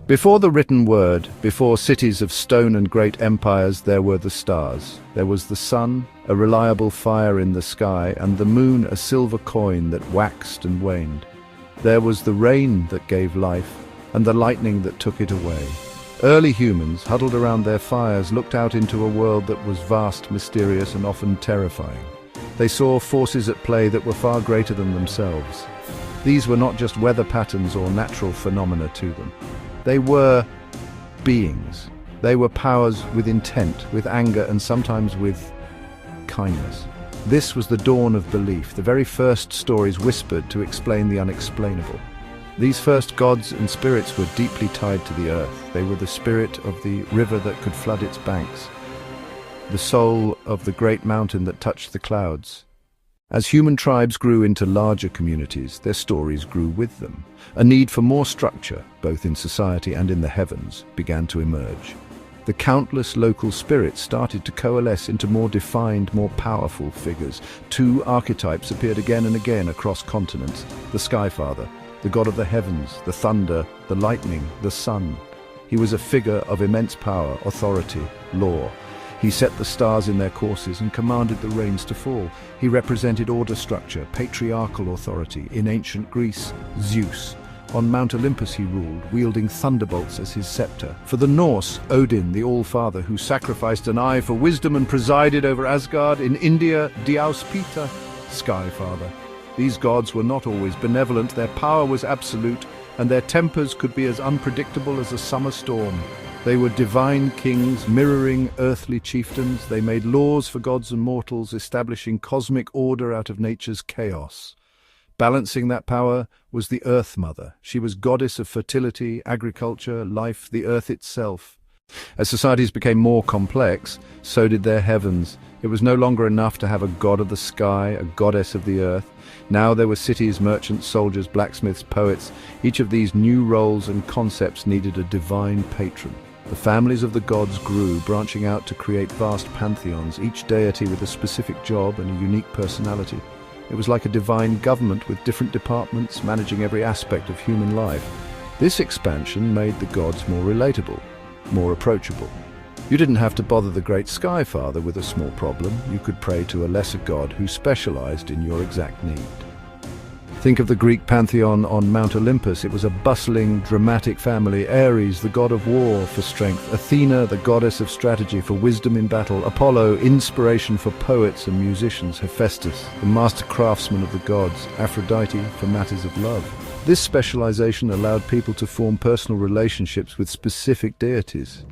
Before the written word, before cities of stone and great empires, there were the stars. There was the sun, a reliable fire in the sky, and the moon, a silver coin that waxed and waned. There was the rain that gave life, and the lightning that took it away. Early humans, huddled around their fires, looked out into a world that was vast, mysterious, and often terrifying. They saw forces at play that were far greater than themselves. These were not just weather patterns or natural phenomena to them. They were beings. They were powers with intent, with anger, and sometimes with kindness. This was the dawn of belief, the very first stories whispered to explain the unexplainable. These first gods and spirits were deeply tied to the earth. They were the spirit of the river that could flood its banks, the soul of the great mountain that touched the clouds. As human tribes grew into larger communities, their stories grew with them. A need for more structure, both in society and in the heavens, began to emerge. The countless local spirits started to coalesce into more defined, more powerful figures. Two archetypes appeared again and again across continents: the Skyfather, the god of the heavens, the thunder, the lightning, the sun. He was a figure of immense power, authority, law. He set the stars in their courses and commanded the rains to fall. He represented order structure, patriarchal authority. In ancient Greece, Zeus. On Mount Olympus he ruled, wielding thunderbolts as his scepter. For the Norse, Odin, the All-Father, who sacrificed an eye for wisdom and presided over Asgard. In India, Dyaus-Pitar, Skyfather. These gods were not always benevolent, their power was absolute, and their tempers could be as unpredictable as a summer storm. They were divine kings, mirroring earthly chieftains. They made laws for gods and mortals, establishing cosmic order out of nature's chaos. Balancing that power was the Earth Mother. She was goddess of fertility, agriculture, life, the earth itself. As societies became more complex, so did their heavens. It was no longer enough to have a god of the sky, a goddess of the earth. Now there were cities, merchants, soldiers, blacksmiths, poets. Each of these new roles and concepts needed a divine patron. The families of the gods grew, branching out to create vast pantheons, each deity with a specific job and a unique personality. It was like a divine government with different departments managing every aspect of human life. This expansion made the gods more relatable, more approachable. You didn't have to bother the great Skyfather with a small problem. You could pray to a lesser god who specialized in your exact need. Think of the Greek pantheon on Mount Olympus. It was a bustling, dramatic family. Ares, the god of war, for strength. Athena, the goddess of strategy, for wisdom in battle. Apollo, inspiration for poets and musicians. Hephaestus, the master craftsman of the gods. Aphrodite, for matters of love. This specialization allowed people to form personal relationships with specific deities.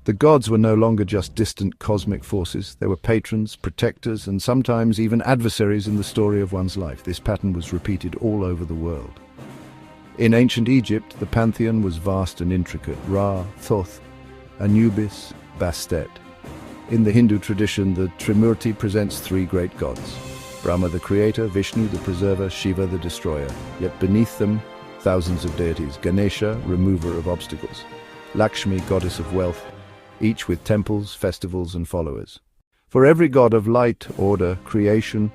The gods were no longer just distant cosmic forces. They were patrons, protectors, and sometimes even adversaries in the story of one's life. This pattern was repeated all over the world. In ancient Egypt, the pantheon was vast and intricate. Ra, Thoth, Anubis, Bastet. In the Hindu tradition, the Trimurti presents three great gods: Brahma the creator, Vishnu the preserver, Shiva the destroyer. Yet beneath them, thousands of deities. Ganesha, remover of obstacles. Lakshmi, goddess of wealth, each with temples, festivals, and followers. For every god of light, order, creation,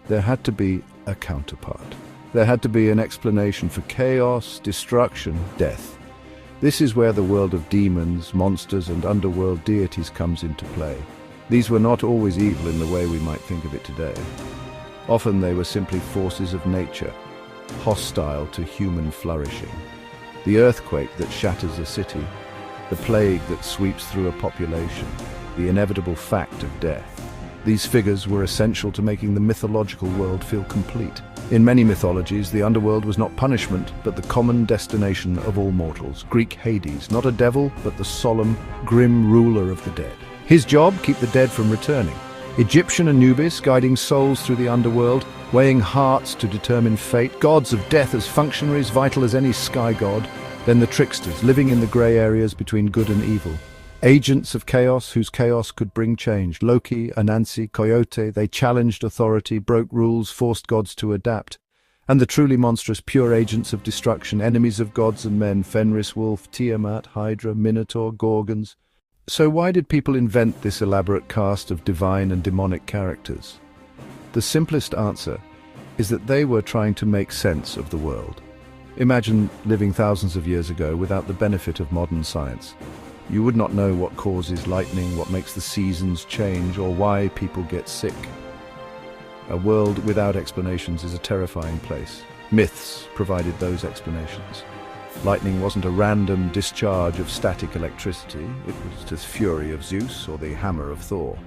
there had to be a counterpart. There had to be an explanation for chaos, destruction, death. This is where the world of demons, monsters, and underworld deities comes into play. These were not always evil in the way we might think of it today. Often they were simply forces of nature, hostile to human flourishing. The earthquake that shatters a city, the plague that sweeps through a population, the inevitable fact of death. These figures were essential to making the mythological world feel complete. In many mythologies, the underworld was not punishment, but the common destination of all mortals. Greek Hades, not a devil, but the solemn, grim ruler of the dead. His job, keep the dead from returning. Egyptian Anubis, guiding souls through the underworld, weighing hearts to determine fate. Gods of death as functionaries, vital as any sky god. Then the tricksters, living in the grey areas between good and evil. Agents of chaos, whose chaos could bring change. Loki, Anansi, Coyote, they challenged authority, broke rules, forced gods to adapt. And the truly monstrous, pure agents of destruction, enemies of gods and men. Fenris Wolf, Tiamat, Hydra, Minotaur, Gorgons. So why did people invent this elaborate cast of divine and demonic characters? The simplest answer is that they were trying to make sense of the world. Imagine living thousands of years ago without the benefit of modern science. You would not know what causes lightning, what makes the seasons change, or why people get sick. A world without explanations is a terrifying place. Myths provided those explanations. Lightning wasn't a random discharge of static electricity, it was the fury of Zeus or the hammer of Thor.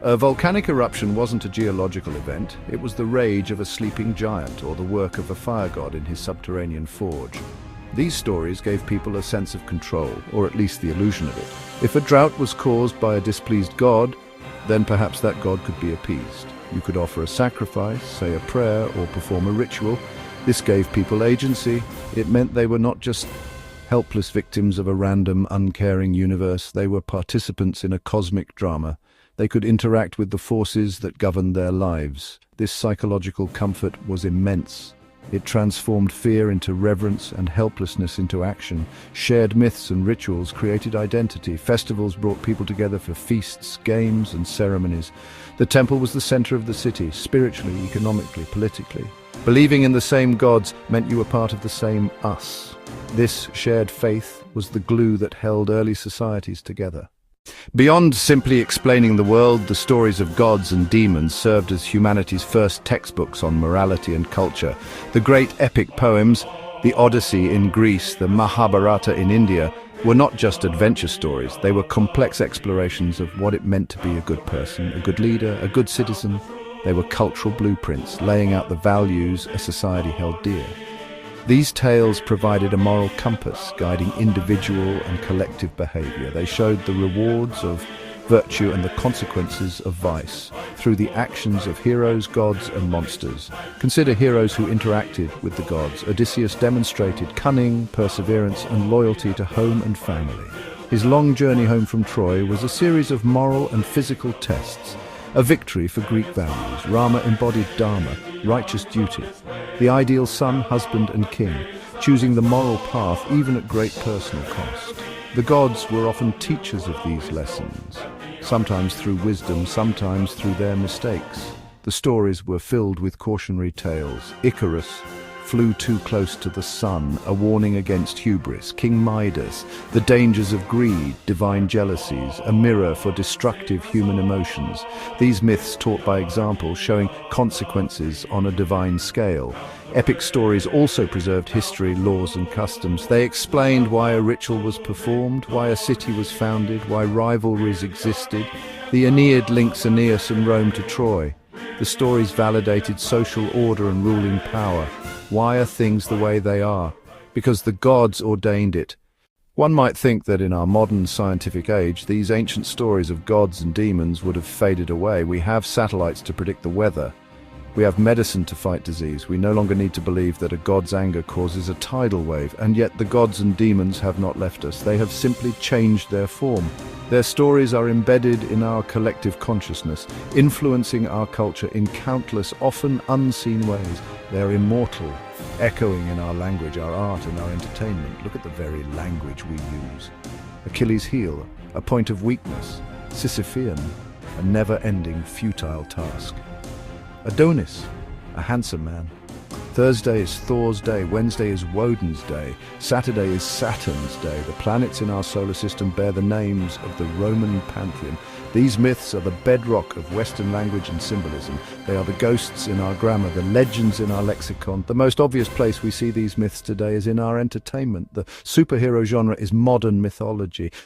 A volcanic eruption wasn't a geological event, it was the rage of a sleeping giant or the work of a fire god in his subterranean forge. These stories gave people a sense of control, or at least the illusion of it. If a drought was caused by a displeased god, then perhaps that god could be appeased. You could offer a sacrifice, say a prayer, or perform a ritual. This gave people agency. It meant they were not just helpless victims of a random, uncaring universe. They were participants in a cosmic drama. They could interact with the forces that governed their lives. This psychological comfort was immense. It transformed fear into reverence and helplessness into action. Shared myths and rituals created identity. Festivals brought people together for feasts, games, and ceremonies. The temple was the center of the city, spiritually, economically, politically. Believing in the same gods meant you were part of the same us. This shared faith was the glue that held early societies together. Beyond simply explaining the world, the stories of gods and demons served as humanity's first textbooks on morality and culture. The great epic poems, the Odyssey in Greece, the Mahabharata in India, were not just adventure stories. They were complex explorations of what it meant to be a good person, a good leader, a good citizen. They were cultural blueprints, laying out the values a society held dear. These tales provided a moral compass, guiding individual and collective behavior. They showed the rewards of virtue and the consequences of vice through the actions of heroes, gods, and monsters. Consider heroes who interacted with the gods. Odysseus demonstrated cunning, perseverance, and loyalty to home and family. His long journey home from Troy was a series of moral and physical tests, a victory for Greek values. Rama embodied dharma, righteous duty, the ideal son, husband, and king, choosing the moral path even at great personal cost. The gods were often teachers of these lessons, sometimes through wisdom, sometimes through their mistakes. The stories were filled with cautionary tales. Icarus flew too close to the sun, a warning against hubris. King Midas, the dangers of greed, divine jealousies, a mirror for destructive human emotions. These myths taught by example, showing consequences on a divine scale. Epic stories also preserved history, laws, and customs. They explained why a ritual was performed, why a city was founded, why rivalries existed. The Aeneid links Aeneas and Rome to Troy. The stories validated social order and ruling power. Why are things the way they are? Because the gods ordained it. One might think that in our modern scientific age, these ancient stories of gods and demons would have faded away. We have satellites to predict the weather. We have medicine to fight disease. We no longer need to believe that a god's anger causes a tidal wave, and yet the gods and demons have not left us. They have simply changed their form. Their stories are embedded in our collective consciousness, influencing our culture in countless, often unseen ways. They're immortal, echoing in our language, our art, and our entertainment. Look at the very language we use. Achilles' heel, a point of weakness. Sisyphean, a never-ending, futile task. Adonis, a handsome man. Thursday is Thor's day, Wednesday is Woden's day, Saturday is Saturn's day. The planets in our solar system bear the names of the Roman pantheon. These myths are the bedrock of Western language and symbolism. They are the ghosts in our grammar, the legends in our lexicon. The most obvious place we see these myths today is in our entertainment. The superhero genre is modern mythology.